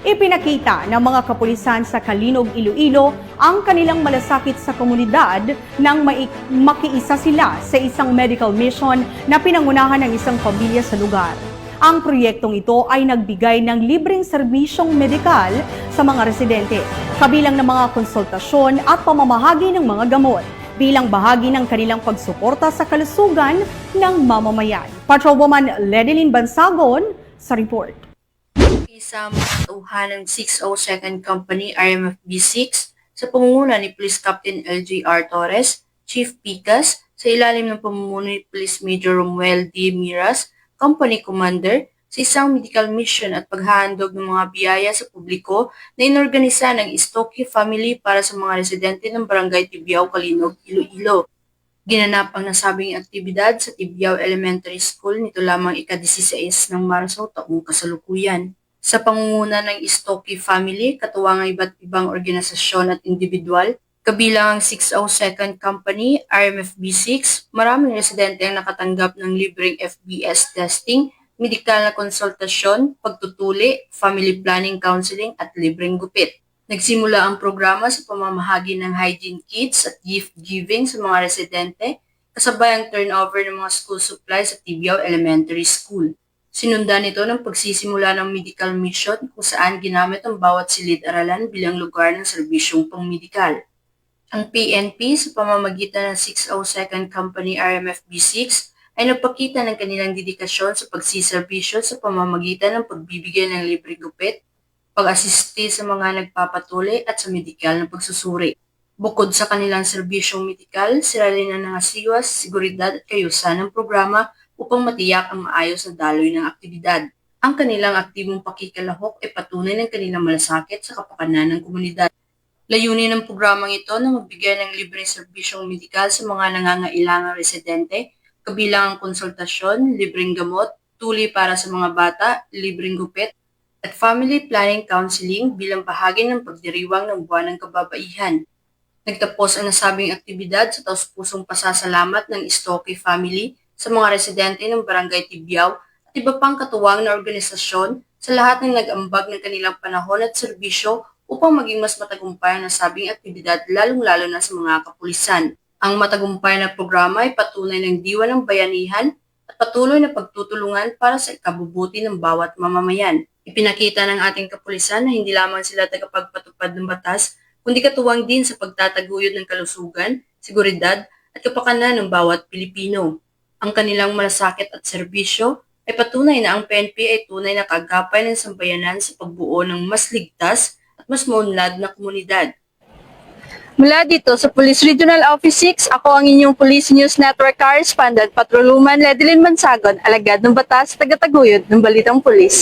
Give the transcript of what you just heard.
Ipinakita ng mga kapulisan sa Kalinog, Iloilo ang kanilang malasakit sa komunidad nang makiisa sila sa isang medical mission na pinangunahan ng isang pamilya sa lugar. Ang proyektong ito ay nagbigay ng libreng serbisyong medikal sa mga residente, kabilang ng mga konsultasyon at pamamahagi ng mga gamot, bilang bahagi ng kanilang pagsuporta sa kalusugan ng mamamayan. Patrolwoman Ledilyn Bansagon sa report. Isang tauhan ng 602nd Company RMFB-6 sa pamumuno ni Police Captain LJR Torres, Chief Picas, sa ilalim ng pamumuno ni Police Major Romuel D. Miras, Company Commander, sa isang medical mission at paghahandog ng mga biyaya sa publiko na inorganisa ng Istoki Family para sa mga residente ng Barangay Tibiao, Kalinog, Iloilo. Ginanap ang nasabing aktibidad sa Tibiao Elementary School nito lamang ika-16 ng Marso taong kasalukuyan. Sa pangunguna ng Istoki Family, katuwang ang iba't ibang organisasyon at individual, kabilang ang 602nd Company, RMFB-6, maraming residente ang nakatanggap ng libreng FBS testing, medikal na konsultasyon, pagtutuli, family planning counseling at libreng gupit. Nagsimula ang programa sa pamamahagi ng hygiene kits at gift giving sa mga residente, kasabay ang turnover ng mga school supplies sa Tibiao Elementary School. Sinundan ito ng pagsisimula ng medical mission kung saan ginamit ang bawat silid-aralan bilang lugar ng serbisyong pangmedikal. Ang PNP sa pamamagitan ng 602nd Company RMFB-6 ay nagpakita ng kanilang dedikasyon sa pagsiserbisyo sa pamamagitan ng pagbibigay ng libre gupit, pag-asisti sa mga nagpapatuli at sa medikal na pagsusuri. Bukod sa kanilang serbisyong medikal, sila rin ang nangasiwas, seguridad at kayusan ng programa upang matiyak ang maayos na daloy ng aktibidad. Ang kanilang aktibong pakikilalahok ay patunay ng kanilang malasakit sa kapakanan ng komunidad. Layunin ng programang ito na magbigay ng libreng serbisyong medikal sa mga nangangailangang residente, kabilang ang konsultasyon, libreng gamot, tuli para sa mga bata, libreng gupit, at family planning counseling bilang bahagi ng pagdiriwang ng buwan ng kababaihan. Nagtapos ang nasabing aktibidad sa taus-pusong pasasalamat ng Istoki Family sa mga residente ng Barangay Tibiao at iba pang katuwang na organisasyon sa lahat ng nag-ambag ng kanilang panahon at serbisyo upang maging mas matagumpay ang nasabing aktibidad lalong-lalo na sa mga kapulisan. Ang matagumpay na programa ay patunay ng diwa ng bayanihan at patuloy na pagtutulungan para sa ikabubuti ng bawat mamamayan. Ipinakita ng ating kapulisan na hindi lamang sila tagapagpatupad ng batas, kundi katuwang din sa pagtataguyod ng kalusugan, seguridad at kapakanan ng bawat Pilipino. Ang kanilang malasakit at serbisyo ay patunay na ang PNP ay tunay na kaagapay ng sambayanan sa pagbuo ng mas ligtas at mas maunlad na komunidad. Mula dito sa Police Regional Office 6, ako ang inyong Police News Network Correspondent, Patrolwoman Ledilyn Bansagon, alagad ng batas, tagataguyod ng Balitang Pulis.